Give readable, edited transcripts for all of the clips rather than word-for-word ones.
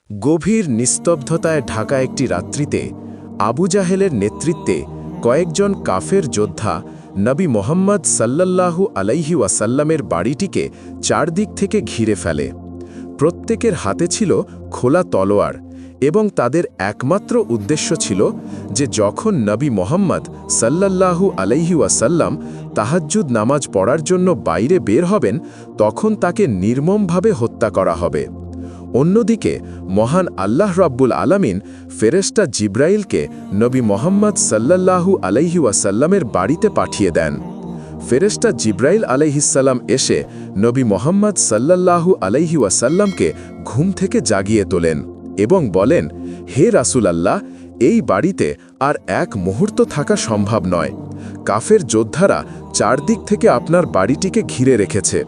গভীর নিস্তব্ধতায় ঢাকা একটি রাত্রিতে আবু জাহেলের নেতৃত্বে কয়েকজন কাফের যোদ্ধা নবী মোহাম্মদ সাল্লাল্লাহু আলাইহি ওয়াসাল্লামের বাড়িটিকে চারদিক থেকে ঘিরে ফেলে। প্রত্যেকের হাতে ছিল খোলা তলোয়ার এবং তাদের একমাত্র উদ্দেশ্য ছিল যে যখন নবী মোহাম্মদ সাল্লাল্লাহু আলাইহি ওয়াসাল্লাম তাহাজ্জুদ নামাজ পড়ার জন্য বাইরে বের হবেন তখন তাকে নির্মমভাবে হত্যা করা হবে। অন্যদিকে মহান আল্লাহ রাব্বুল আলামিন ফেরেশতা জিব্রাইলকে নবী মোহাম্মদ সাল্লাল্লাহু আলাইহি ওয়াসাল্লামের বাড়িতে পাঠিয়ে দেন। ফেরেশতা জিব্রাইল আলাইহিসসালাম এসে নবী মোহাম্মদ সাল্লাল্লাহু আলাইহি ওয়াসাল্লামকে ঘুম থেকে জাগিয়ে তোলেন এবং বলেন, হে রাসূলুল্লাহ, এই বাড়িতে আর এক মুহূর্ত থাকা সম্ভব নয়। কাফের যোদ্ধারা চারদিক থেকে আপনার বাড়িটিকে ঘিরে রেখেছে।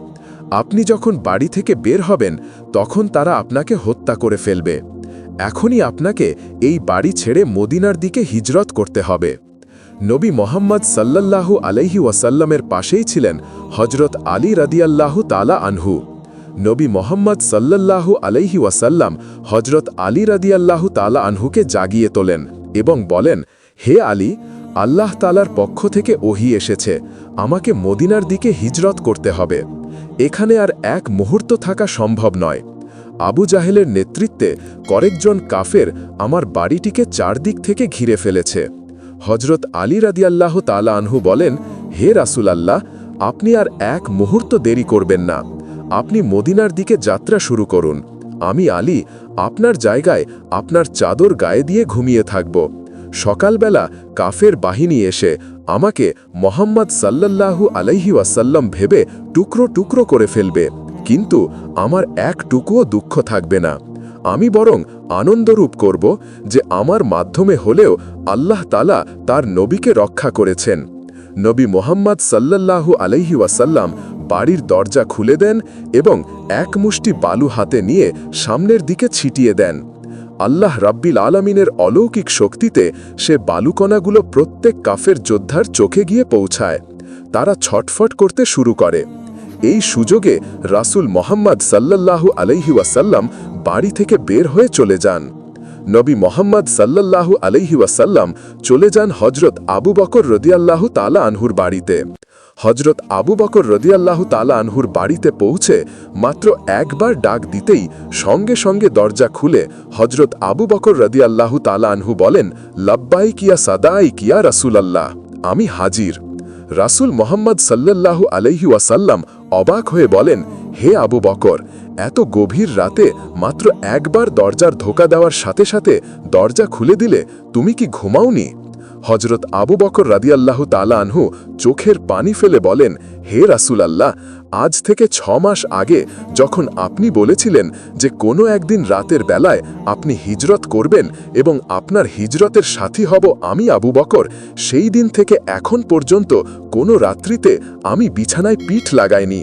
আপনি যখন বাড়ি থেকে বের হবেন তখন তারা আপনাকে হত্যা করে ফেলবে। এখনই আপনাকে এই বাড়ি ছেড়ে মদিনার দিকে হিজরত করতে হবে। নবী মোহাম্মদ সাল্লাল্লাহু আলাইহি ওয়াসাল্লামের পাশেই ছিলেন হজরত আলী রাদিয়াল্লাহু তাআলা আনহু। নবী মোহাম্মদ সাল্লাল্লাহু আলাইহি ওয়াসাল্লাম হজরত আলী রাদিয়াল্লাহু তাআলা আনহুকে জাগিয়ে তোলেন এবং বলেন, হে আলী, আল্লাহ তাআলার পক্ষ থেকে ওহী এসেছে, আমাকে মদিনার দিকে হিজরত করতে হবে। এখানে আর এক মুহূর্ত থাকা সম্ভব নয়। আবু জাহেলের নেতৃত্বে কয়েকজন কাফের আমার বাড়িটিকে চারদিক থেকে ঘিরে ফেলেছে। হজরত আলী রাদিয়াল্লাহু তাআলা আনহু বলেন, হে রাসূলুল্লাহ, আপনি আর এক মুহূর্ত দেরি করবেন না। আপনি মদিনার দিকে যাত্রা শুরু করুন। আমি আলী আপনার জায়গায় আপনার চাদর গায়ে দিয়ে ঘুমিয়ে থাকব। সকালবেলা কাফের বাহিনী এসে আমাকে মোহাম্মদ সাল্লাল্লাহু আলাইহি ওয়াসাল্লাম ভেবে টুকরো টুকরো করে ফেলবে, কিন্তু আমার একটুকুও দুঃখ থাকবে না। আমি বরং আনন্দরূপ করব যে আমার মাধ্যমে হলেও আল্লাহ তাআলা তার নবীকে রক্ষা করেছেন। নবী মোহাম্মদ সাল্লাল্লাহু আলাইহি ওয়াসাল্লাম বাড়ির দরজা খুলে দেন এবং এক মুষ্টি বালু হাতে নিয়ে সামনের দিকে ছিটিয়ে দেন। আল্লাহ রাব্বিল আলামিনের অলৌকিক শক্তিতে সে বালুকণাগুলো প্রত্যেক কাফের যোদ্ধার চোখে গিয়ে পৌঁছায়। তারা ছটফট করতে শুরু করে। এই সুযোগে রাসূল মোহাম্মদ সাল্লাল্লাহু আলাইহি ওয়াসাল্লাম বাড়ি থেকে বের হয়ে চলে যান। নবী মোহাম্মদ সাল্লাল্লাহু আলাইহি ওয়াসাল্লাম চলে যান হজরত আবু বকর রাদিয়াল্লাহু তাআলা আনহুর বাড়িতে। হজরত আবু বকর রাদিয়াল্লাহু তাআলা আনহুর বাড়িতে পৌঁছে মাত্র একবার ডাক দিতেই সঙ্গে সঙ্গে দরজা খুলে হজরত আবু বকর রাদিয়াল্লাহু তাআলা আনহু বলেন, লাব্বাইক ইয়া সাদাইক ইয়া রাসূলুল্লাহ, আমি হাজির। রাসূল মোহাম্মদ সাল্লাল্লাহু আলাইহি ওয়াসাল্লাম অবাক হয়ে বলেন, হে আবু বকর, এত গভীর রাতে মাত্র একবার দরজার ধোকা দেওয়ার সাথে সাথে দরজা খুলে দিলে, তুমি কি ঘুমাওনি? হজরত আবু বকর রাদিয়াল্লাহু তাআলা আনহু চোখের পানি ফেলে বলেন, হে রাসূলুল্লাহ, আজ থেকে 6 মাস আগে যখন আপনি বলেছিলেন যে কোনো একদিন রাতের বেলায় আপনি হিজরত করবেন এবং আপনার হিজরতের সাথী হব আমি আবু বকর, সেই দিন থেকে এখন পর্যন্ত কোনো রাত্রিতে আমি বিছানায় পিঠ লাগাইনি।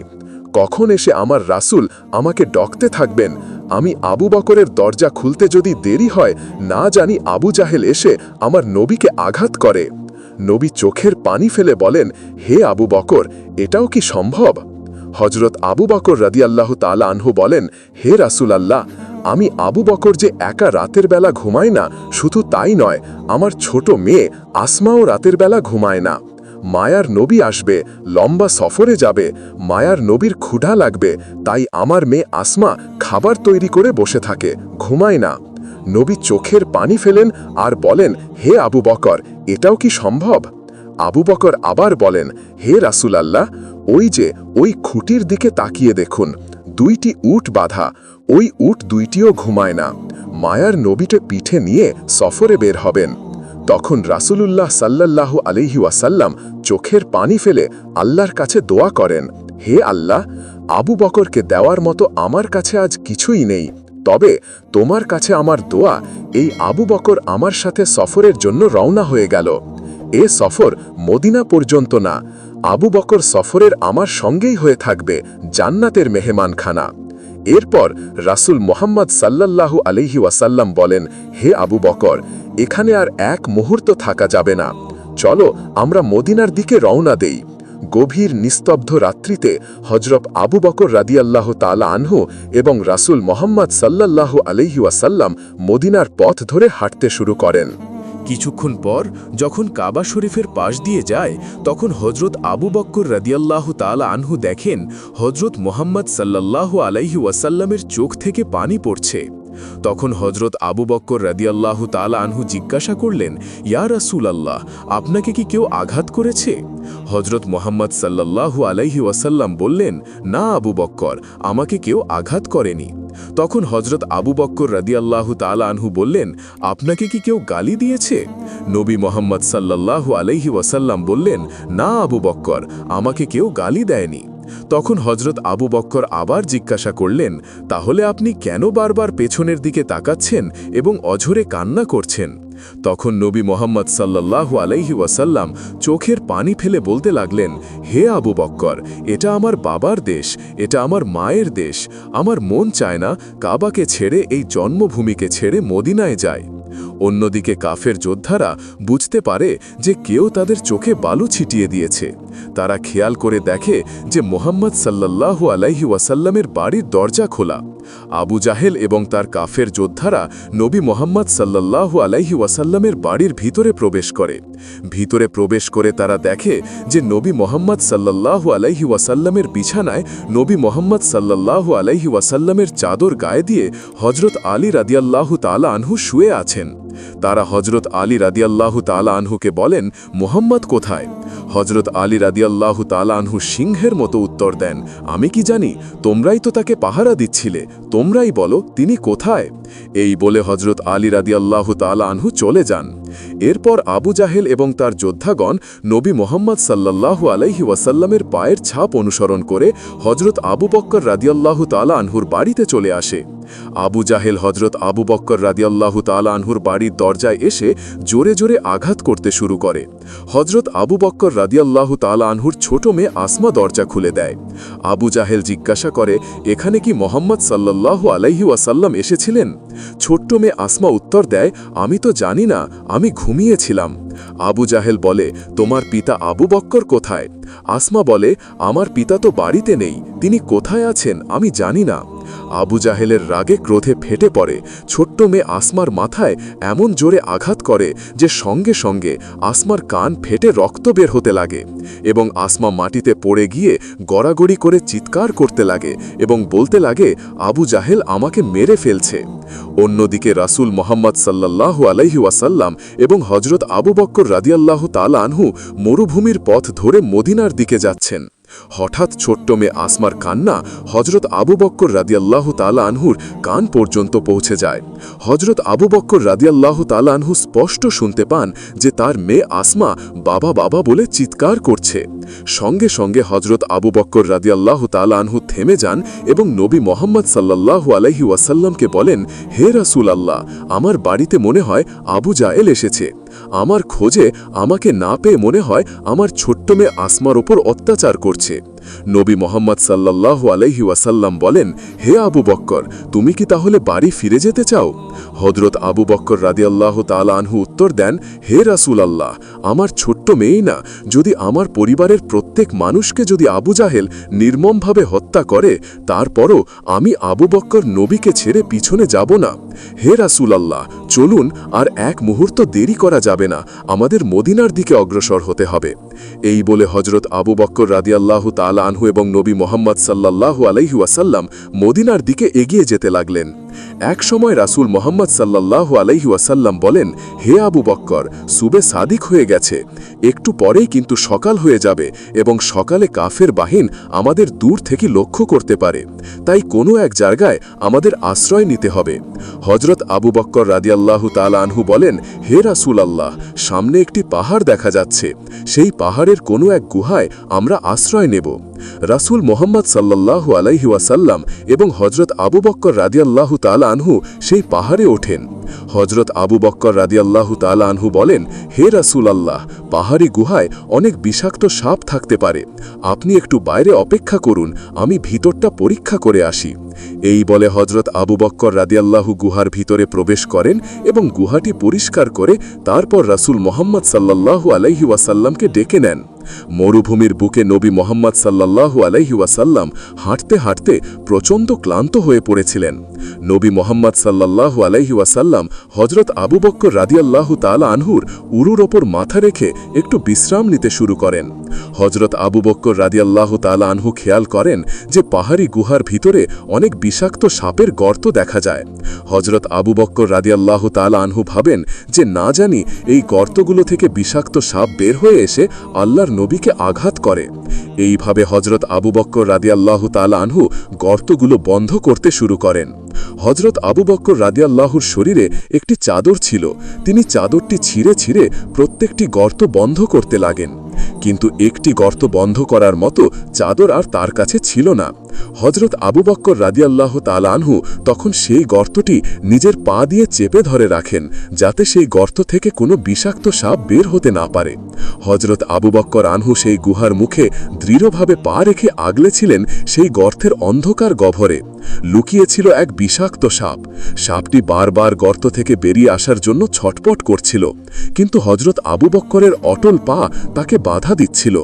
কখন এসে আমার রাসূল আমাকে ডকতে থাকবেন? আমি আবু বকরের দরজা খুলতে যদি দেরি হয়, না জানি আবু জাহেল এসে আমার নবীকে আঘাত করে। নবী চোখের পানি ফেলে বলেন, হে আবু বকর, এটাও কি সম্ভব? হজরত আবু বকর রাদিয়াল্লাহু তাআলা আনহু বলেন, হে রাসূলুল্লাহ, আমি আবু বকর যে একা রাতের বেলা ঘুমায় না, শুধু তাই নয়, আমার ছোট মেয়ে আসমাও রাতের বেলা ঘুমায় না। মায়ার নবী আসবে, লম্বা সফরে যাবে, মায়ার নবীর ক্ষুধা লাগবে, তাই আমার মেয়ে আসমা খাবার তৈরি করে বসে থাকে, ঘুমায় না। নবী চোখের পানি ফেলেন আর বলেন, হে আবু বকর, এটাও কি সম্ভব? আবু বকর আবার বলেন, হে রাসূলুল্লাহ, ওই যে ওই খুঁটির দিকে তাকিয়ে দেখুন, 2টি উট বাঁধা, ওই উট 2টিও ঘুমায় না। মায়ার নবীকে পিঠে নিয়ে সফরে বের হবেন। তখন রাসূলুল্লাহ সাল্লাল্লাহু আলাইহি ওয়াসাল্লাম চোখের পানি ফেলে আল্লাহর কাছে দোয়া করেন, হে আল্লাহ, আবু বকরকে দেওয়ার মতো আমার কাছে আজ কিছুই নেই, তবে তোমার কাছে আমার দোয়া, এই আবু বকর আমার সাথে সফরের জন্য রওনা হয়ে গেল। এ সফর মদিনা পর্যন্ত না, আবু বকর সফরের আমার সঙ্গেই হয়ে থাকবে জান্নাতের মেহমানখানা। এরপর রাসূল মোহাম্মদ সাল্লাল্লাহু আলাইহি ওয়াসাল্লাম বলেন, হে আবু বকর, এখানে আর এক মুহূর্ত থাকা যাবে না, চলো আমরা মদিনার দিকে রওনা দেই। গভীর নিস্তব্ধ রাত্রিতে হজরত আবু বকর রাদিয়াল্লাহু তাআলা আনহু এবং রাসূল মুহাম্মদ সাল্লাল্লাহু আলাইহি ওয়াসাল্লাম মদিনার পথ ধরে হাঁটতে শুরু করেন। কিছুক্ষণ পর যখন কাবা শরীফের পাশ দিয়ে যায় তখন হজরত আবু বকর রাদিয়াল্লাহু তাআলা আনহু দেখেন হজরত মুহাম্মদ সাল্লাল্লাহু আলাইহি ওয়াসাল্লামের চোখ থেকে পানি পড়ছে। তখন হজরত আবু বকর রাদিয়াল্লাহু তাআলা আনহু জিজ্ঞাসা করলেন, ইয়া রাসূলাল্লাহ, আপনাকে কি কেউ আঘাত করেছে? হজরত মুহাম্মদ সাল্লাল্লাহু আলাইহি ওয়াসাল্লাম বললেন, না আবু বকর, আমাকে কেউ আঘাত করেনি। তখন হজরত আবু বকর রাদিয়াল্লাহু তাআলা আনহু বললেন, আপনাকে কি কেউ গালি দিয়েছে? নবী মুহাম্মদ সাল্লাল্লাহু আলাইহি ওয়াসাল্লাম বললেন, না আবু বকর, আমাকে কেউ গালি দেয়নি। তখন হজরত আবু বকর আবার জিজ্ঞাসা করলেন, তাহলে আপনি কেন বারবার পেছনের দিকে তাকাচ্ছেন এবং অঝরে কান্না করছেন? তখন নবী মুহাম্মদ সাল্লাল্লাহু আলাইহি ওয়াসাল্লাম চোখের পানি ফেলে বলতে লাগলেন, হে আবু বকর, এটা আমার বাবার দেশ, এটা আমার মায়ের দেশ। আমার মন চায় না কাবাকে ছেড়ে এই জন্মভূমিকে ছেড়ে মদিনায় যায়। অন্যদিকে কাফের যোদ্ধারা বুঝতে পারে যে কেউ তাদের চোখে বালু ছিটিয়ে দিয়েছে। তারা খেয়াল করে দেখে যে মুহাম্মদ সাল্লাল্লাহু আলাইহি ওয়াসাল্লামের বাড়ির দরজা খোলা। আবু জাহেল এবং তার কাফের যোদ্ধারা নবী মুহাম্মদ সাল্লাল্লাহু আলাইহি ওয়াসাল্লামের বাড়ির ভিতরে প্রবেশ করে। ভিতরে প্রবেশ করে তারা দেখে যে নবী মুহাম্মদ সাল্লাল্লাহু আলাইহি ওয়াসাল্লামের বিছানায় নবী মুহাম্মদ সাল্লাল্লাহু আলাইহি ওয়াসাল্লামের চাদর গায়ে দিয়ে হজরত আলী রাদিয়াল্লাহু তাআলা আনহু শুয়ে আছেন। তারা হজরত আলী রাদিয়াল্লাহু তাআলা আনহুকে বলেন, মুহাম্মদ কোথায়? হজরত আলী রাদিয়াল্লাহু তাআলা আনহু সিংহের মতো উত্তর দেন, আমি কি জানি? তোমরাই তো তাকে পাহারা দিচ্ছিলে, তোমরাই বলো তিনি কোথায়? এই বলে হজরত আলী রাদিয়াল্লাহু তাআলা আনহু চলে যান। এরপর আবু জাহেল এবং তার যোদ্ধাগণ নবী মুহাম্মদ সাল্লাল্লাহু আলাইহি ওয়াসাল্লামের পায়ের ছাপ অনুসরণ করে হজরত আবু বকর রাদিয়াল্লাহু তাআলা আনহুর বাড়িতে চলে আসে। আবু জাহেল হজরত আবু বকর রাদিয়াল্লাহু তাআলা আনহুর বাড়ির দরজায় এসে জোরে জোরে আঘাত করতে শুরু করে। হজরত আবু বকর রাদিয়াল্লাহু তাআলা আনহুর ছোট মেয়ে আসমা দরজা খুলে দেয়। আবু জাহেল জিজ্ঞাসা করে, এখানে কি মুহাম্মদ সাল্লাল্লাহু আলাইহি ওয়াসাল্লাম এসেছিলেন? ছোট্ট মেয়ে আসমা উত্তর দেয়, আমি তো জানি না, আমি ঘুমিয়েছিলাম। আবু জাহেল বলে, তোমার পিতা আবু বকর কোথায়? আসমা বলে, আমার পিতা তো বাড়িতে নেই, তিনি কোথায় আছেন আমি জানি না। আবু জাহেলের রাগে ক্রোধে ফেটে পড়ে ছোট্ট মেয়ে আসমার মাথায় এমন জোরে আঘাত করে যে সঙ্গে সঙ্গে আসমার কান ফেটে রক্ত বের হতে লাগে এবং আসমা মাটিতে পড়ে গিয়ে গড়াগড়ি করে চিৎকার করতে লাগে এবং বলতে লাগে, আবু জাহেল আমাকে মেরে ফেলছে। অন্যদিকে রাসূল মুহাম্মদ সাল্লাল্লাহু আলাইহি ওয়াসাল্লাম এবং হজরত আবু বকর রাদিয়াল্লাহু তাআলা আনহু মরুভূমির পথ ধরে মদিনার দিকে যাচ্ছেন। হঠাৎ ছোট্ট মেয়ে আসমার কান্না হজরত আবু বকর রাদিয়াল্লাহু তাআলা আনহুর কান পর্যন্ত পৌঁছে যায়। হজরত আবু বকর রাদিয়াল্লাহু তাআলা আনহু স্পষ্ট শুনতে পান যে তার মেয়ে আসমা বাবা বাবা বলে চিৎকার করছে। সঙ্গে সঙ্গে হজরত আবু বকর রাদিয়াল্লাহু তাআলা আনহু থেমে যান এবং নবী মুহাম্মদ সাল্লাল্লাহু আলাইহি ওয়াসাল্লামকে বলেন, হে রাসূলুল্লাহ, আমার বাড়িতে মনে হয় আবু জাহেল এসেছে। আমার খোঁজে আমাকে না পেয়ে মনে হয় আমার ছোট্ট মেয়ে আসমার ওপর অত্যাচার করছে। নবী মুহাম্মদ সাল্লাল্লাহু আলাইহি ওয়াসাল্লাম বলেন, হে আবু বকর, তুমি কি তাহলে বাড়ি ফিরে যেতে চাও? হযরত আবু বকর রাদিয়াল্লাহু তাআলা আনহু উত্তর দেন, হে রাসূলুল্লাহ, আমার ছোট্ট মেয়েই না, যদি আমার পরিবারের প্রত্যেক মানুষকে যদি আবু জাহেল নির্মমভাবে হত্যা করে, তারপরও আমি আবু বকর নবীকে ছেড়ে পিছনে যাব না। হে রাসূলুল্লাহ, চলুন, আর এক মুহূর্ত দেরি করা যাবে না, আমাদের মদিনার দিকে অগ্রসর হতে হবে। এই বলে হযরত আবু বকর রাদিয়াল্লাহু তাআলা আনহু এবং নবী মুহাম্মদ সাল্লাল্লাহু আলাইহি ওয়াসাল্লাম মদিনার দিকে এগিয়ে যেতে লাগলেন। এক সময় রাসূল মুহাম্মদ সাল্লাল্লাহু আলাইহি ওয়াসাল্লাম বলেন, হে আবু বকর, সুবে সাদিক হয়ে গেছে, একটু পরেই কিন্তু সকাল হয়ে যাবে এবং সকালে কাফের বাহিনী আমাদের দূর থেকে লক্ষ্য করতে পারে, তাই কোনো এক জায়গায় আমাদের আশ্রয় নিতে হবে। হযরত আবু বকর রাদিয়াল্লাহু তাআলা আনহু বলেন, হে রাসূলুল্লাহ, সামনে একটি পাহাড় দেখা যাচ্ছে, সেই পাহাড়ের কোনো এক গুহায় আমরা আশ্রয় নেব। রাসূল মুহাম্মদ সাল্লাল্লাহু আলাইহি ওয়াসাল্লাম এবং হযরত আবু বকর রাদিয়াল্লাহু তাআলা আনহু সেই পাহাড়ে ওঠেন। হযরত আবু বকর রাদিয়াল্লাহু তাআলা আনহু বলেন, হে রাসূলুল্লাহ, পাহাড়ি গুহায় অনেক বিষাক্ত সাপ থাকতে পারে, আপনি একটু বাইরে অপেক্ষা করুন, আমি ভিতরটা পরীক্ষা করে আসি। এই বলে হজরত আবু বক্কর রাদিয়াল্লাহু গুহার ভিতরে প্রবেশ করেন এবং গুহাটি পরিষ্কার করে তারপর রাসূল মুহাম্মদ সাল্লাল্লাহু আলাইহি ওয়াসাল্লামকে ডেকে নেন। মরুভূমির বুকে নবী মুহাম্মদ সাল্লাল্লাহু আলাইহি ওয়াসাল্লাম হাঁটতে হাঁটতে প্রচণ্ড ক্লান্ত হয়ে পড়েছিলেন। নবী মুহাম্মদ সাল্লাল্লাহু আলাইহি ওয়াসাল্লাম হজরত আবু বক্কর রাদিয়াল্লাহু তাআলা আনহুর উরুর ওপর মাথা রেখে একটু বিশ্রাম নিতে শুরু করেন। হজরত আবু বক্কর রাদিয়াল্লাহু তাআলা আনহু খেয়াল করেন যে পাহাড়ি গুহার ভিতরে অনেক বিষাক্ত সাপের গর্ত দেখা যায়। হজরত আবু বক্কর রাদিয়াল্লাহু তাআলা আনহু ভাবেন যে না জানি এই গর্তগুলো থেকে বিষাক্ত সাপ বের হয়ে এসে আল্লাহর নবীকে আঘাত করে। এইভাবে হজরত আবু বক্কর রাদিয়াল্লাহু তাআলা আনহু গর্তগুলো বন্ধ করতে শুরু করেন। হজরত আবু বক্কর রাদিয়াল্লাহুর শরীরে একটি চাদর ছিল, তিনি চাদরটি ছিঁড়ে ছিঁড়ে প্রত্যেকটি গর্ত বন্ধ করতে লাগেন। কিন্তু একটি গর্ত বন্ধ করার মতো চাদর আর তার কাছে ছিল না। হজরত আবু বক্কর রাদিয়াল্লাহু তাআলা আনহু তখন সেই গর্তটি নিজের পা দিয়ে চেপে ধরে রাখেন, যাতে সেই গর্ত থেকে কোনো বিষাক্ত সাপ বের হতে না পারে। হজরত আবু বক্কর আনহু সেই গুহার মুখে দৃঢ়ভাবে পা রেখে আগলেছিলেন সেই গর্তের অন্ধকার গহ্বরে। লুকিয়েছিল এক বিষাক্ত সাপ। সাপটি বারবার গর্ত থেকে বেরিয়ে আসার জন্য ছটপট করছিল, কিন্তু হজরত আবু বক্করের অটল পা তাকে বাধা দিচ্ছিল।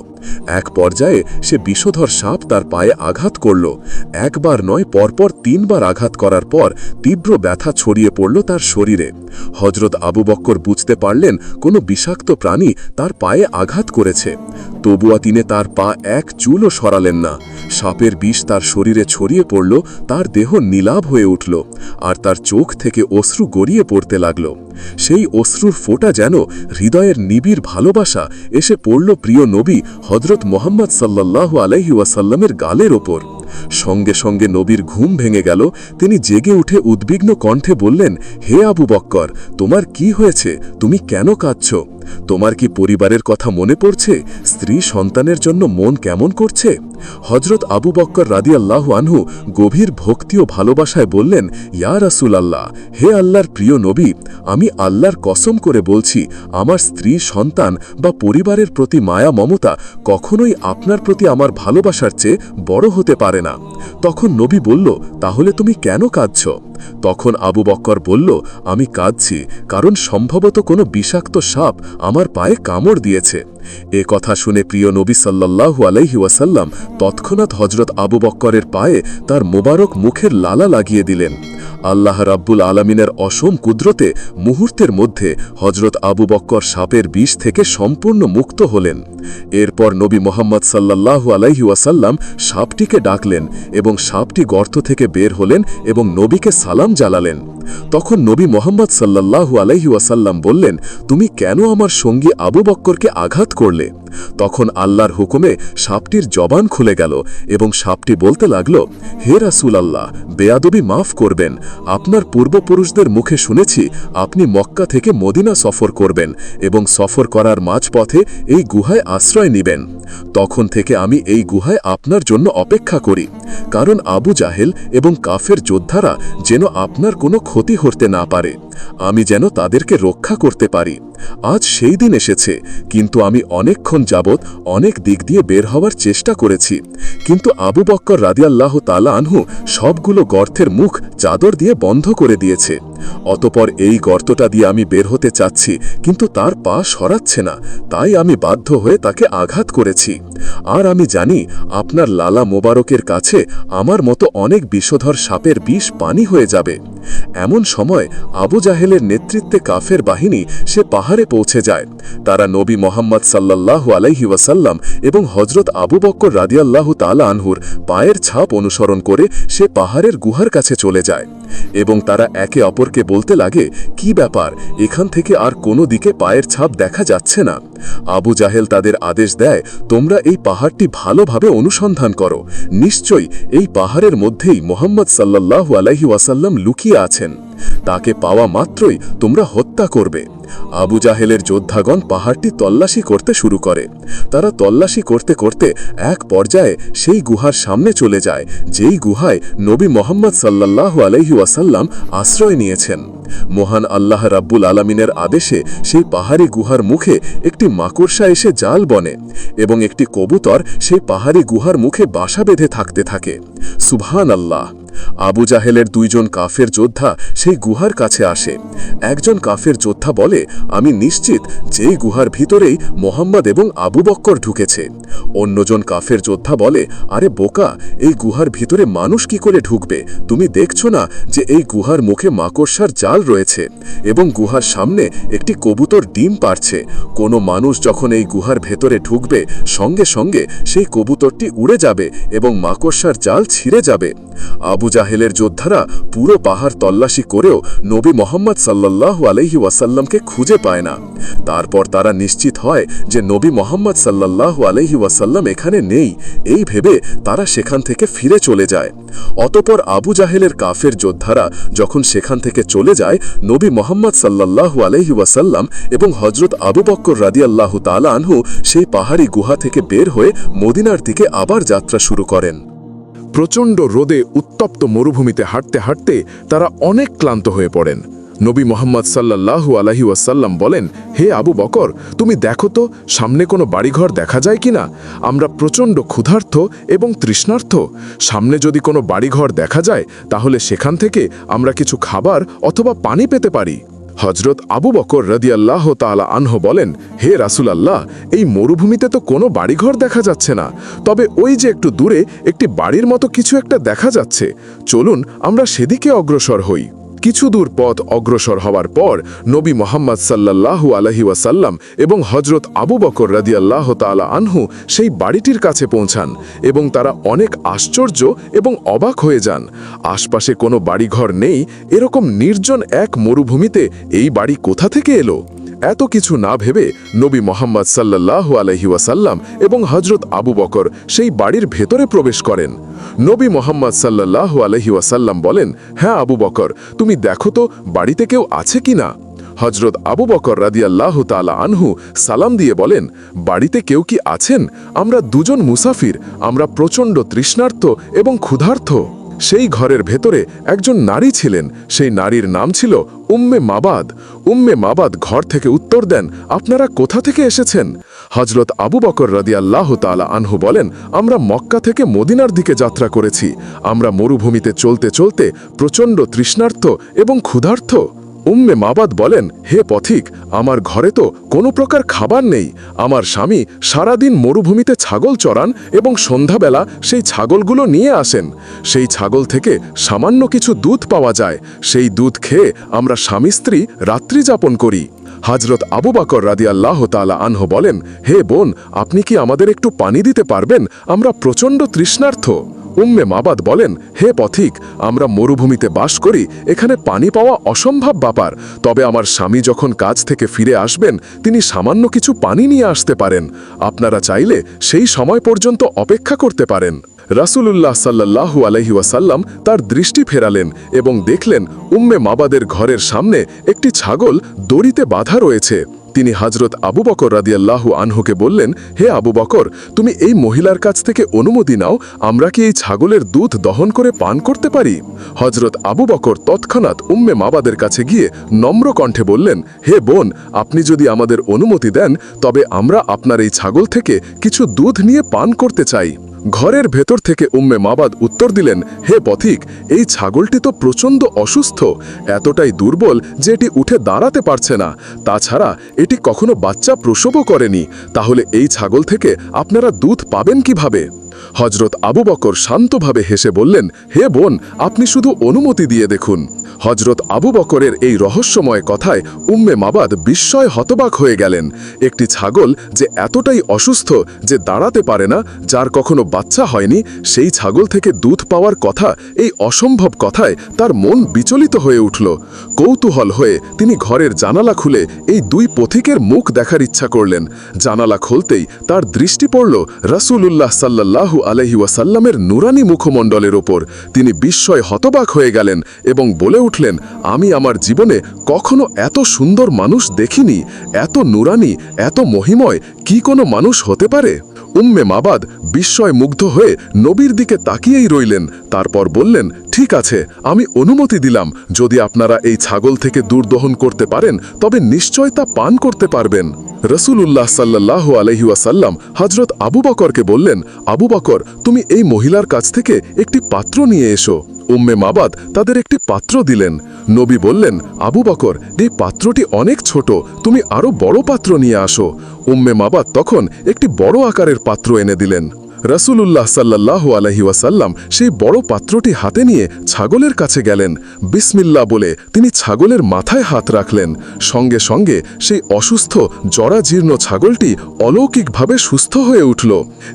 এক পর্যায়ে সে বিষধর সাপ তার পায়ে আঘাত করল। একবার নয়, পরপর 3 বার আঘাত করার পর তীব্র ব্যথা ছড়িয়ে পড়ল তার শরীরে। হজরত আবু বক্কর বুঝতে পারলেন কোনো বিষাক্ত প্রাণী তার পায়ে আঘাত করেছে। তবুও তিনি তার পা এক চুলও সরালেন না। সাপের বিষ তার শরীরে ছড়িয়ে পড়ল, তার দেহ নীলাভ হয়ে উঠল, আর তার চোখ থেকে অশ্রু গড়িয়ে পড়তে লাগল। সেই অশ্রুর ফোঁটা যেন হৃদয়ের নিবিড় ভালোবাসা এসে পড়ল প্রিয় নবী হজরত মুহাম্মদ সাল্লাল্লাহু আলাইহি ওয়াসাল্লামের গালের ওপর। সঙ্গে সঙ্গে নবীর ঘুম ভেঙে গেল। তিনি জেগে উঠে উদ্বিগ্ন কণ্ঠে বললেন, হে আবু বক্কর, তোমার কি হয়েছে? তুমি কেন কাঁদছ? তোমার কি পরিবারের কথা মনে পড়ছে? স্ত্রী সন্তানের জন্য মন কেমন করছে? হজরত আবু বক্কর রাদিয়াল্লাহু আনহু গভীর ভক্তি ও ভালোবাসায় বললেন, ইয়া রাসূলুল্লাহ, হে আল্লাহর প্রিয় নবী, আমি আল্লাহর কসম করে বলছি, আমার স্ত্রী সন্তান বা পরিবারের প্রতি মায়া মমতা কখনোই আপনার প্রতি আমার ভালোবাসার চেয়ে বড় হতে পারে না। তখন নবী বলল, তাহলে তুমি কেন কাঁদছ? তখন আবু বক্কর বলল, আমি কাঁদছি কারণ সম্ভবত কোনো বিষাক্ত সাপ আমার পায়ে কামড় দিয়েছে। এ কথা শুনে প্রিয় নবী সাল্লাল্লাহু আলাইহি ওয়াসাল্লাম তৎক্ষণাৎ হজরত আবু বক্করের পায়ে তার মোবারক মুখের লালা লাগিয়ে দিলেন। আল্লাহ রাব্বুল আলামিনের অসীম কুদরতে মুহূর্তের মধ্যে হজরত আবু বক্কর সাপের বিষ থেকে সম্পূর্ণ মুক্ত হলেন। এরপর নবী মুহাম্মদ সাল্লাল্লাহু আলাইহি ওয়াসাল্লাম সাপটিকে ডাকলেন এবং সাপটি গর্ত থেকে বের হলেন এবং নবীকে সালাম জানালেন। তখন নবী মুহাম্মদ সাল্লাল্লাহু আলাইহি ওয়াসাল্লাম বললেন, তুমি কেন আমার সঙ্গী আবু বক্করকে আঘাত করলে? তখন আল্লাহর হুকুমে সাপটির জবান খুলে গেল এবং সাপটি বলতে লাগল, হে রাসূলুল্লাহ, বেয়াদবি মাফ করবেন। আপনার পূর্বপুরুষদের মুখে শুনেছি আপনি মক্কা থেকে মদিনা সফর করবেন এবং সফর করার মাঝপথে এই গুহায় আশ্রয় নেবেন। তখন থেকে আমি এই গুহায় আপনার জন্য অপেক্ষা করি, কারণ আবু জাহেল এবং কাফের যোদ্ধারা যেন আপনার কোনো ক্ষতি করতে না পারে, আমি যেন তাদেরকে রক্ষা করতে পারি। আজ সেই দিন এসেছে, কিন্তু আমি অনেকক্ষণ যাবৎ অনেক দিক দিয়ে বের হওয়ার চেষ্টা করেছি, কিন্তু আবু বক্কর রাদিয়াল্লাহু তাআলা আনহু সবগুলো গর্তের মুখ চাদর দিয়ে বন্ধ করে দিয়েছে। অতপর এই গর্তটা দিয়ে আমি বের হতে চাচ্ছি, কিন্তু তার পা সরাচ্ছে না, তাই আমি বাধ্য হয়ে তাকে আঘাত করেছি। আর আমি জানি আপনার লালা মোবারকের কাছে আমার মতো অনেক বিষধর সাপের বিষ পানি হয়ে যাবে। এমন সময় আবু জাহেলের নেতৃত্বে কাফের বাহিনী সে পাহাড়ে পৌঁছে যায়। তারা নবী মুহাম্মদ সাল্লাল্লাহু আলাইহি ওয়াসাল্লাম এবং হজরত আবু বক্কর রাদিয়াল্লাহু তাআলা আনহুর পায়ের ছাপ অনুসরণ করে সে পাহাড়ের গুহার কাছে চলে যায় এবং তারা একে অপরকে বলতে লাগে, কি ব্যাপার, এখান থেকে আর কোনো দিকে পায়ের ছাপ দেখা যাচ্ছে না। আবু জাহেল তাদের আদেশ দেয়, তোমরা এই পাহাড়টি ভালোভাবে অনুসন্ধান করো, নিশ্চয়ই এই পাহাড়ের মধ্যেই মুহাম্মদ সাল্লাল্লাহু আলাইহি ওয়াসাল্লাম লুকিয়ে আছেন, তাকে পাওয়া মাত্রই তোমরা হত্যা করবে। আবু জাহেলের যোদ্ধাগণ পাহাড়টি তল্লাশি করতে শুরু করে। তারা তল্লাশি করতে করতে এক পর্যায়ে সেই গুহার সামনে চলে যায়, যেই গুহায় নবী মুহাম্মদ সাল্লাল্লাহু আলাইহি ওয়াসাল্লাম আশ্রয় নিয়েছেন। মহান আল্লাহ রাব্বুল আলামিনের আদেশে সেই পাহাড়ি গুহার মুখে একটি মাকড়সা এসে জাল বনে এবং একটি কবুতর সেই পাহাড়ি গুহার মুখে বাসা বেঁধে থাকতে থাকে। সুবহানাল্লাহ! আবু জাহেলের দুইজন কাফের যোদ্ধা সেই গুহার কাছে আসে। একজন কাফের যোদ্ধা বলে, আমি নিশ্চিত যেই গুহার ভিতরেই মোহাম্মদ এবং আবু বক্কর ঢুকেছে। অন্যজন কাফের যোদ্ধা বলে, আরে বোকা, এই গুহার ভিতরে মানুষ কি করে ঢুকবে? তুমি দেখছো না যে এই গুহার মুখে মাকড়সার জাল রয়েছে এবং গুহার সামনে একটি কবুতর ডিম পাড়ছে। কোনো মানুষ যখন এই গুহার ভেতরে ঢুকবে, সঙ্গে সঙ্গে সেই কবুতরটি উড়ে যাবে এবং মাকড়সার জাল ছিঁড়ে যাবে। আবু জাহেলের যোদ্ধারা পুরো পাহাড় তল্লাশি করেও নবী মোহাম্মদ সাল্লাল্লাহু আলাইহি ওয়াসাল্লামকে খুঁজে পায় না। তারপর তারা নিশ্চিত হয় যে নবী মোহাম্মদ সাল্লাল্লাহু আলাইহি ওয়াসাল্লাম এখানে নেই। এই ভেবে তারা সেখান থেকে ফিরে চলে যায়। অতঃপর আবু জাহেলের কাফের যোদ্ধারা যখন সেখান থেকে চলে যায়, নবী মোহাম্মদ সাল্লাল্লাহু আলাইহি ওয়াসাল্লাম এবং হযরত আবু বকর রাদিয়াল্লাহু তাআলা আনহু সেই পাহাড়ি গুহা থেকে বের হয়ে মদিনার দিকে আবার যাত্রা শুরু করেন। প্রচণ্ড রোদে উত্তপ্ত মরুভূমিতে হাঁটতে হাঁটতে তারা অনেক ক্লান্ত হয়ে পড়েন। নবী মোহাম্মদ সাল্লাল্লাহু আলাইহি ওয়াসাল্লাম বলেন, হে আবু বকর, তুমি দেখো তো সামনে কোনো বাড়িঘর দেখা যায় কিনা? আমরা প্রচণ্ড ক্ষুধার্ত এবং তৃষ্ণার্ত। সামনে যদি কোনো বাড়িঘর দেখা যায় তাহলে সেখান থেকে আমরা কিছু খাবার অথবা পানি পেতে পারি। হযরত আবু বকর রাদিয়াল্লাহু তাআলা আনহু বলেন, হে রাসূলুল্লাহ, এই মরুভূমিতে তো কোনো বাড়িঘর দেখা যাচ্ছে না, তবে ওই যে একটু দূরে একটি বাড়ির মতো কিছু একটা দেখা যাচ্ছে, চলুন আমরা সেদিকে অগ্রসর হই। কিছু দূর পথ অগ্রসর হওয়ার পর নবী মোহাম্মদ সাল্লাল্লাহু আলাইহি ওয়াসাল্লাম এবং হযরত আবু বকর রাদিয়াল্লাহু তাআলা আনহু সেই বাড়িটির কাছে পৌঁছান এবং তারা অনেক আশ্চর্য এবং অবাক হয়ে যান। আশপাশে কোনো বাড়িঘর নেই, এরকম নির্জন এক মরুভূমিতে এই বাড়ি কোথা থেকে এলো? এত কিছু না ভেবে নবী মোহাম্মদ সাল্লাল্লাহু আলাইহি ওয়াসাল্লাম এবং হযরত আবু বকর সেই বাড়ির ভেতরে প্রবেশ করেন। নবী মোহাম্মদ সাল্লাল্লাহু আলাইহি ওয়াসাল্লাম বলেন, হ্যাঁ আবু বকর, তুমি দেখো তো বাড়িতে কেউ আছে কিনা? হযরত আবু বকর রাদিয়াল্লাহু তাআলা আনহু সালাম দিয়ে বলেন, বাড়িতে কেউ কি আছেন? আমরা দুজন মুসাফির, আমরা প্রচণ্ড তৃষ্ণার্ত এবং ক্ষুধার্ত। সেই ঘরের ভেতরে একজন নারী ছিলেন, সেই নারীর নাম ছিল উম্মে মাবাদ। উম্মে মাবাদ ঘর থেকে উত্তর দেন, আপনারা কোথা থেকে এসেছেন? হযরত আবু বকর রাদিয়াল্লাহু তাআলা আনহু বলেন, আমরা মক্কা থেকে মদিনার দিকে যাত্রা করেছি। আমরা মরুভূমিতে চলতে চলতে প্রচণ্ড তৃষ্ণার্ত এবং ক্ষুধার্ত। উম্মে মাবাদ বলেন, হে পথিক, আমার ঘরে তো কোনো প্রকার খাবার নেই। আমার স্বামী সারাদিন মরুভূমিতে ছাগল চড়ান এবং সন্ধ্যাবেলা সেই ছাগলগুলো নিয়ে আসেন। সেই ছাগল থেকে সামান্য কিছু দুধ পাওয়া যায়, সেই দুধ খেয়ে আমরা স্বামী স্ত্রী রাত্রি যাপন করি। হযরত আবু বকর রাদিয়াল্লাহু তাআলা আনহু বলেন, হে বোন, আপনি কি আমাদের একটু পানি দিতে পারবেন? আমরা প্রচণ্ড তৃষ্ণার্ত। উম্মে মাবাদ বলেন, হে পথিক, আমরা মরুভূমিতে বাস করি, এখানে পানি পাওয়া অসম্ভব ব্যাপার, তবে আমার স্বামী যখন কাজ থেকে ফিরে আসবেন তিনি সামান্য কিছু পানি নিয়ে আসতে পারেন। আপনারা চাইলে সেই সময় পর্যন্ত অপেক্ষা করতে পারেন। রাসূলুল্লাহ সাল্লাল্লাহু আলাইহি ওয়াসাল্লাম তার দৃষ্টি ফেরালেন এবং দেখলেন উম্মে মাবাদের ঘরের সামনে একটি ছাগল দড়িতে বাঁধা রয়েছে। তিনি হযরত আবু বকর রাদিয়াল্লাহু আনহুকে বললেন, হে আবু বকর, তুমি এই মহিলার কাছ থেকে অনুমতি নাও, আমরা কি এই ছাগলের দুধ দহন করে পান করতে পারি? হযরত আবু বকর তৎক্ষণাৎ উম্মে মাবাদের কাছে গিয়ে নম্র কণ্ঠে বললেন, হে বোন, আপনি যদি আমাদের অনুমতি দেন তবে আমরা আপনার এই ছাগল থেকে কিছু দুধ নিয়ে পান করতে চাই। ঘরের ভেতর থেকে উম্মে মাবাদ উত্তর দিলেন, হে পথিক, এই ছাগলটি তো প্রচণ্ড অসুস্থ, এতটাই দুর্বল যে এটি উঠে দাঁড়াতে পারছে না। তাছাড়া এটি কখনো বাচ্চা প্রসবও করেনি, তাহলে এই ছাগল থেকে আপনারা দুধ পাবেন কিভাবে? হযরত আবু বকর শান্তভাবে হেসে বললেন, হে বোন, আপনি শুধু অনুমতি দিয়ে দেখুন। হযরত আবু বকরের এই রহস্যময় কথায় উম্মে মাবাদ বিস্ময় হতবাক হয়ে গেলেন। একটি ছাগল যে এতটাই অসুস্থ যে দাঁড়াতে পারে না, যার কখনো বাচ্চা হয়নি, সেই ছাগল থেকে দুধ পাওয়ার কথা, এই অসম্ভব কথায় তার মন বিচলিত হয়ে উঠল। কৌতূহল হয়ে তিনি ঘরের জানালা খুলে এই দুই পথিকের মুখ দেখার ইচ্ছা করলেন। জানালা খুলতেই তার দৃষ্টি পড়ল রাসূলুল্লাহ সাল্লাল্লাহু আলাইহি ওয়াসাল্লামের নুরানি মুখমণ্ডলের ওপর। তিনি বিস্ময় হতবাক হয়ে গেলেন এবং বলে উঠলেন, আমি আমার জীবনে কখনো এত সুন্দর মানুষ দেখিনি, এত নুরানি, এত মহিময় কি কোনো মানুষ হতে পারে? উম্মে মাবাদ বিস্ময় মুগ্ধ হয়ে নবীর দিকে তাকিয়েই রইলেন। তারপর বললেন, ঠিক আছে, আমি অনুমতি দিলাম, যদি আপনারা এই ছাগল থেকে দুধ দহন করতে পারেন তবে নিশ্চয় তা পান করতে পারবেন। রাসূলুল্লাহ সাল্লাল্লাহু আলাইহি ওয়াসাল্লাম হযরত আবু বকরকে বললেন, আবু বকর, তুমি এই মহিলার কাছ থেকে একটি পাত্র নিয়ে এসো। উম্মে মাবাদ তাদের একটি পাত্র দিলেন। নবী বললেন, আবু বকর, এই পাত্রটি অনেক ছোট, তুমি আরো বড় পাত্র নিয়ে আসো। উম্মে মাবাদ তখন একটি বড় আকারের পাত্র এনে দিলেন। রাসূলুল্লাহ সাল্লাল্লাহু আলাইহি ওয়াসাল্লাম সেই বড় পাত্রটি হাতে নিয়ে ছাগলের কাছে গেলেন। বিসমিল্লাহ বলে তিনি ছাগলের মাথায় হাত রাখলেন। সঙ্গে সঙ্গে সেই অসুস্থ জরাজীর্ণ ছাগলটি অলৌকিকভাবে সুস্থ হয়ে উঠল।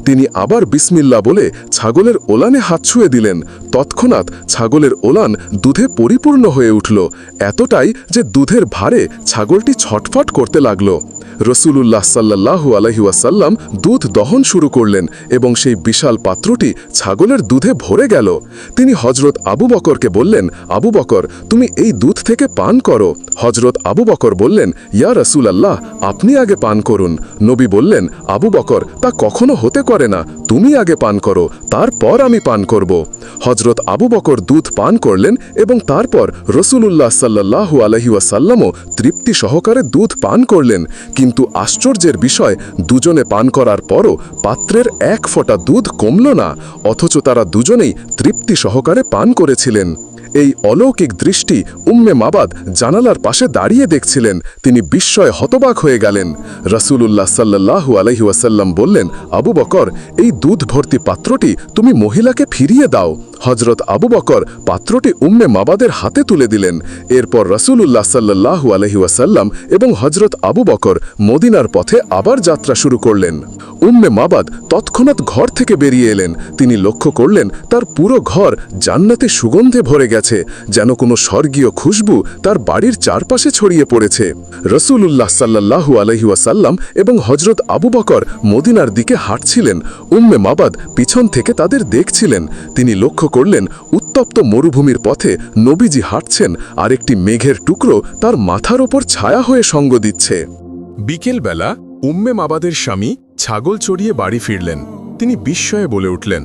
তিনি আবার বিসমিল্লাহ বলে ছাগলের ওলানে হাত ছুঁয়ে দিলেন। তৎক্ষণাৎ ছাগলের ওলান দুধে পরিপূর্ণ হয়ে উঠল, এতটাই যে দুধের ভারে ছাগলটি ছটফট করতে লাগল। রসুলুল্লাহ সাল্লাল্লাহু আলাইহি ওয়াসাল্লাম দুধ দহন শুরু করলেন এবং সেই বিশাল পাত্রটি ছাগলের দুধে ভরে গেল। তিনি হজরত আবু বকরকে বললেন, আবু বকর, তুমি এই দুধ থেকে পান করো। হজরত আবু বকর বললেন, ইয়া রাসূলুল্লাহ, আপনি আগে পান করুন। নবী বললেন, আবু বকর, তা কখনো হতে করে না, তুমি আগে পান করো, তারপর আমি পান করব। হজরত আবু বকর দুধ পান করলেন এবং তারপর রসুলুল্লাহ সাল্লাল্লাহু আলাইহি ওয়াসাল্লামও তৃপ্তি সহকারে দুধ পান করলেন। কিন্তু আশ্চর্যের বিষয়, দুজনে পান করার পরও পাত্রের এক ফোঁটা দুধ কমল না, অথচ তারা দুজনেই তৃপ্তি সহকারে পান করেছিলেন। এই অলৌকিক দৃষ্টি উম্মে মাবাদ জানালার পাশে দাঁড়িয়ে দেখছিলেন। তিনি বিস্ময়ে হতবাক হয়ে গেলেন। রাসূলুল্লাহ সাল্লাল্লাহু আলাইহি ওয়াসাল্লাম বললেন, আবু বকর, এই দুধ ভর্তি পাত্রটি তুমি মহিলাকে ফিরিয়ে দাও। হজরত আবু বকর পাত্রটি উম্মে মাবাদের হাতে তুলে দিলেন। এরপর রাসূলুল্লাহ সাল্লাল্লাহু আলাইহি ওয়াসাল্লাম এবং হজরত আবু বকর মদিনার পথে আবার যাত্রা শুরু করলেন। উম্মে মাবাদ তৎক্ষণাৎ ঘর থেকে বেরিয়ে এলেন। তিনি লক্ষ্য করলেন তার পুরো ঘর জান্নাতে সুগন্ধে ভরে গেছে, যেন কোনো স্বর্গীয় খুশবু তার বাড়ির চারপাশে ছড়িয়ে পড়েছে। রাসূলুল্লাহ সাল্লাল্লাহু আলাইহি ওয়াসাল্লাম এবং হজরত আবু বকর মদিনার দিকে হাঁটছিলেন। উম্মে মাবাদ পিছন থেকে তাদের দেখছিলেন। তিনি লক্ষ্য করলেন উত্তপ্ত মরুভূমির পথে নবীজি হাঁটছেন আর একটি মেঘের টুকরো তার মাথার ওপর ছায়া হয়ে সঙ্গ দিচ্ছে। বিকেলবেলা উম্মে মাবাদের স্বামী ছাগল চড়িয়ে বাড়ি ফিরলেন। তিনি বিস্ময়ে বলে উঠলেন,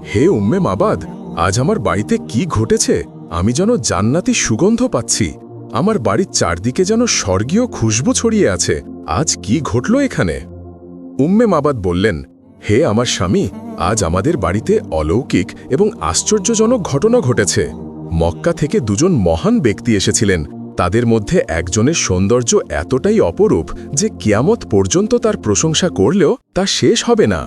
হে উম্মে মাবাদ, আজ আমার বাড়িতে কি ঘটেছে? আমি যেন জান্নাতি সুগন্ধ পাচ্ছি। আমার বাড়ির চারদিকে যেন স্বর্গীয় খুশবু ছড়িয়ে আছে। আজ কি ঘটল এখানে? উম্মে মাবাদ বললেন, হে আমার স্বামী, আজ আমাদের বাড়িতে অলৌকিক এবং আশ্চর্যজনক ঘটনা ঘটেছে। মক্কা থেকে দুজন মহান ব্যক্তি এসেছিলেন। তাদের মধ্যে একজনের সৌন্দর্য এতটাই অপরূপ যে কিয়ামত পর্যন্ত তার প্রশংসা করলেও তা শেষ হবে না।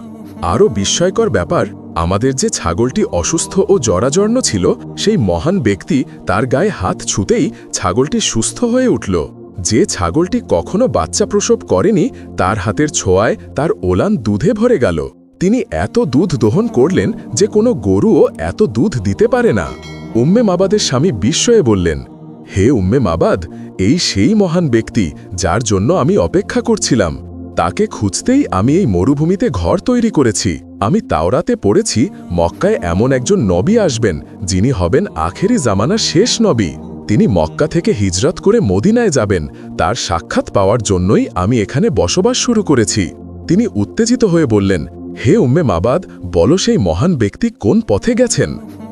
আরও বিস্ময়কর ব্যাপার, আমাদের যে ছাগলটি অসুস্থ ও জরাজীর্ণ ছিল, সেই মহান ব্যক্তি তার গায়ে হাত ছুঁতেই ছাগলটি সুস্থ হয়ে উঠল। যে ছাগলটি কখনো বাচ্চা প্রসব করেনি, তার হাতের ছোঁয়ায় তার ওলান দুধে ভরে গেল। তিনি এত দুধ দহন করলেন যে কোনো গরুও এত দুধ দিতে পারে না। উম্মে মাবাদের স্বামী বিস্ময়ে বললেন, হে উম্মে মাবাদ, এই সেই মহান ব্যক্তি যার জন্য আমি অপেক্ষা করছিলাম। তাকে খুঁজতেই আমি এই মরুভূমিতে ঘর তৈরি করেছি। আমি তাওরাতে পড়েছি মক্কায় এমন একজন নবী আসবেন যিনি হবেন আখেরি জামানার শেষ নবী। তিনি মক্কা থেকে হিজরত করে মদিনায় যাবেন। তার সাক্ষাৎ পাওয়ার জন্যই আমি এখানে বসবাস শুরু করেছি। তিনি উত্তেজিত হয়ে বললেন, হে উম্মে মাবাদ, বলো সেই মহান ব্যক্তি কোন পথে গেছেন?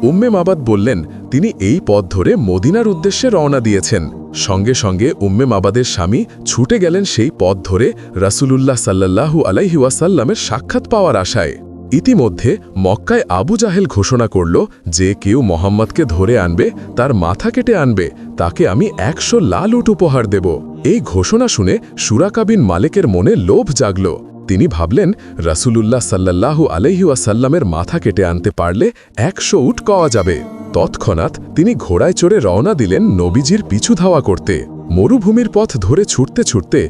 উম্মে মাবাদ বললেন, তিনি এই পথ ধরে মদিনার উদ্দেশ্যে রওনা দিয়েছেন। সঙ্গে সঙ্গে উম্মে মাবাদের স্বামী ছুটে গেলেন সেই পথ ধরে রাসূলুল্লাহ সাল্লাল্লাহু আলাইহি ওয়াসাল্লামের সাক্ষাৎ পাওয়ার আশায়। ইতিমধ্যে মক্কায় আবু জাহেল ঘোষণা করল, যে কেউ মোহাম্মদকে ধরে আনবে, তার মাথা কেটে আনবে, তাকে আমি 100 লাল উট উপহার দেব। এই ঘোষণা শুনে সুরাকা বিন মালিকের মনে লোভ জাগল। তিনি ভাবলেন, রাসূলুল্লাহ সাল্লাল্লাহু আলাইহি ওয়াসাল্লামের মাথা কেটে আনতে পারলে 100 উট পাওয়া যাবে। তৎক্ষণাৎ তিনি ঘোড়ায় চড়ে রওনা দিলেন নবীজির পিছু ধাওয়া করতে। মরুভূমির পথ ধরে ছুটতে ছুটতে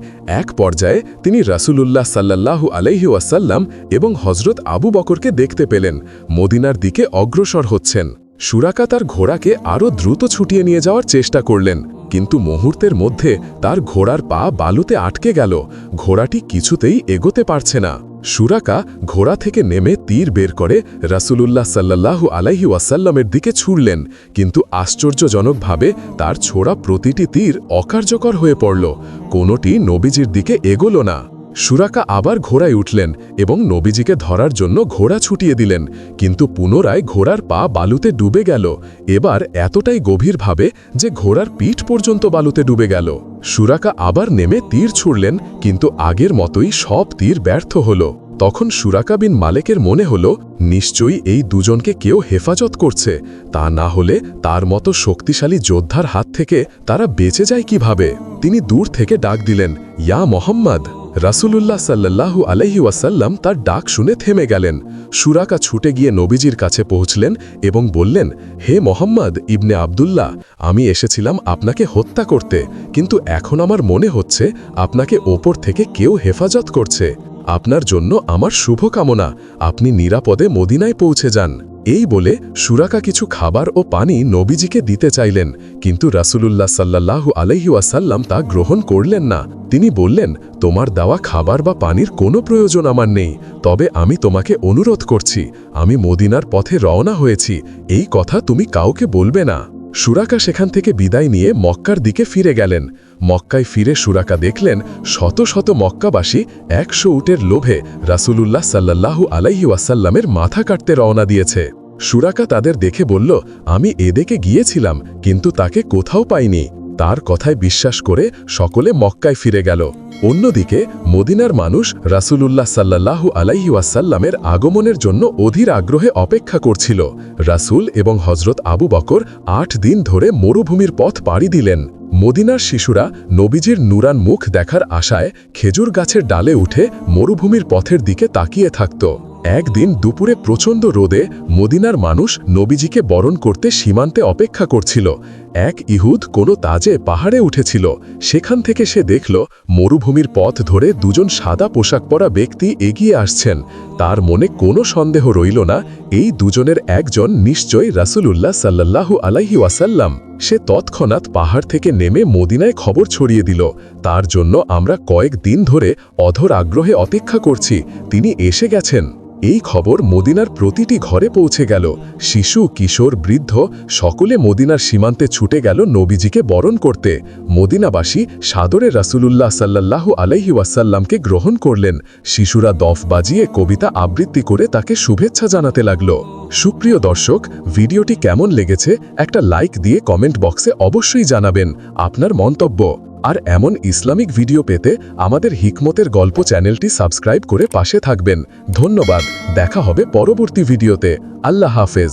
এক পর্যায়ে তিনি রাসূলুল্লাহ সাল্লাল্লাহু আলাইহি ওয়াসাল্লাম এবং হজরত আবু বকরকে দেখতে পেলেন মদিনার দিকে অগ্রসর হচ্ছেন। সুরাকা তার ঘোড়াকে আরও দ্রুত ছুটিয়ে নিয়ে যাওয়ার চেষ্টা করলেন, কিন্তু মুহূর্তের মধ্যে তার ঘোড়ার পা বালুতে আটকে গেল। ঘোড়াটি কিছুতেই এগোতে পারছে না। সুরাকা ঘোড়া থেকে নেমে তীর বের করে রাসূলুল্লাহ সাল্লাল্লাহু আলাইহি ওয়াসাল্লামের দিকে ছুড়লেন, কিন্তু আশ্চর্যজনকভাবে তার ছোড়া প্রতিটি তীর অকার্যকর হয়ে পড়ল। কোনোটি নবীজির দিকে এগোল না। সুরাকা আবার ঘোড়ায় উঠলেন এবং নবীজিকে ধরার জন্য ঘোড়া ছুটিয়ে দিলেন, কিন্তু পুনরায় ঘোড়ার পা বালুতে ডুবে গেল। এবার এতটাই গভীরভাবে যে ঘোড়ার পিঠ পর্যন্ত বালুতে ডুবে গেল। সুরাকা আবার নেমে তীর ছুড়লেন, কিন্তু আগের মতোই সব তীর ব্যর্থ হল। তখন সুরাকা বিন মালেকের মনে হল নিশ্চয়ই এই দুজনকে কেউ হেফাজত করছে, তা না হলে তার মতো শক্তিশালী যোদ্ধার হাত থেকে তারা বেঁচে যায় কিভাবে। তিনি দূর থেকে ডাক দিলেন, ইয়া মোহাম্মদ। রাসূলুল্লাহ সাল্লাল্লাহু আলাইহি ওয়াসাল্লাম তার ডাক শুনে থেমে গেলেন। সুরাকা ছুটে গিয়ে নবীজির কাছে পৌঁছলেন এবং বললেন, হে মোহাম্মদ ইবনে আবদুল্লাহ, আমি এসেছিলাম আপনাকে হত্যা করতে, কিন্তু এখন আমার মনে হচ্ছে আপনাকে ওপর থেকে কেউ হেফাজত করছে। আপনার জন্য আমার শুভকামনা, আপনি নিরাপদে মদিনায় পৌঁছে যান। এই বলে সুরাকা কিছু খাবার ও পানি নবীজিকে দিতে চাইলেন, কিন্তু রাসূলুল্লাহ সাল্লাল্লাহু আলাইহি ওয়াসাল্লাম তা গ্রহণ করলেন না। তিনি বললেন, তোমার দেওয়া খাবার বা পানির কোনো প্রয়োজন আমার নেই, তবে আমি তোমাকে অনুরোধ করছি, আমি মদিনার পথে রওনা হয়েছি, এই কথা তুমি কাউকে বলবে না। সুরাকা সেখান থেকে বিদায় নিয়ে মক্কার দিকে ফিরে গেলেন। মক্কায় ফিরে সুরাকা দেখলেন শত শত মক্কাবাসী 100 উটের লোভে রাসূলুল্লাহ সাল্লাল্লাহু আলাইহি ওয়াসাল্লামের মাথা কাটতে রওনা দিয়েছে। সুরাকা তাদের দেখে বলল, আমি এদিকে গিয়েছিলাম, কিন্তু তাকে কোথাও পাইনি। তার কথায় বিশ্বাস করে সকলে মক্কায় ফিরে গেল। অন্যদিকে মদিনার মানুষ রাসূলুল্লাহ সাল্লাল্লাহু আলাইহি ওয়াসাল্লামের আগমনের জন্য অধীর আগ্রহে অপেক্ষা করছিল। রাসূল এবং হযরত আবু বকর 8 দিন ধরে মরুভূমির পথ পাড়ি দিলেন। মদিনার শিশুরা নবীজির নুরান মুখ দেখার আশায় খেজুর গাছের ডালে উঠে মরুভূমির পথের দিকে তাকিয়ে থাকত। একদিন দুপুরে প্রচণ্ড রোদে মদিনার মানুষ নবীজিকে বরণ করতে সীমান্তে অপেক্ষা করছিল। এক ইহুদ কোনো তাজে পাহাড়ে উঠেছিল। সেখান থেকে সে দেখল মরুভূমির পথ ধরে দুজন সাদা পোশাক পরা ব্যক্তি এগিয়ে আসছেন। তার মনে কোনো সন্দেহ রইল না, এই দুজনের একজন নিশ্চয়ই রাসূলুল্লাহ সাল্লাল্লাহু আলাইহি ওয়াসাল্লাম। সে তৎক্ষণাৎ পাহাড় থেকে নেমে মদিনায় খবর ছড়িয়ে দিল, তার জন্য আমরা কয়েক দিন ধরে অধর আগ্রহে অপেক্ষা করছি, তিনি এসে গেছেন। এই খবর মদিনার প্রতিটি ঘরে পৌঁছে গেল। শিশু, কিশোর, বৃদ্ধ সকলে মদিনার সীমান্তে ছুটে গেল নবীজিকে বরণ করতে। মদিনাবাসী সাদরে রাসূলুল্লাহ সাল্লাল্লাহু আলাইহি ওয়াসাল্লামকে গ্রহণ করলেন। শিশুরা দফ বাজিয়ে কবিতা আবৃত্তি করে তাকে শুভেচ্ছা জানাতে লাগল। সুপ্রিয় দর্শক, ভিডিওটি কেমন লেগেছে একটা লাইক দিয়ে কমেন্ট বক্সে অবশ্যই জানাবেন আপনার মন্তব্য। আর এমন ইসলামিক ভিডিও পেতে আমাদের হিকমতের গল্প চ্যানেলটি সাবস্ক্রাইব করে পাশে থাকবেন। ধন্যবাদ, দেখা হবে পরবর্তী ভিডিওতে। আল্লাহ হাফেজ।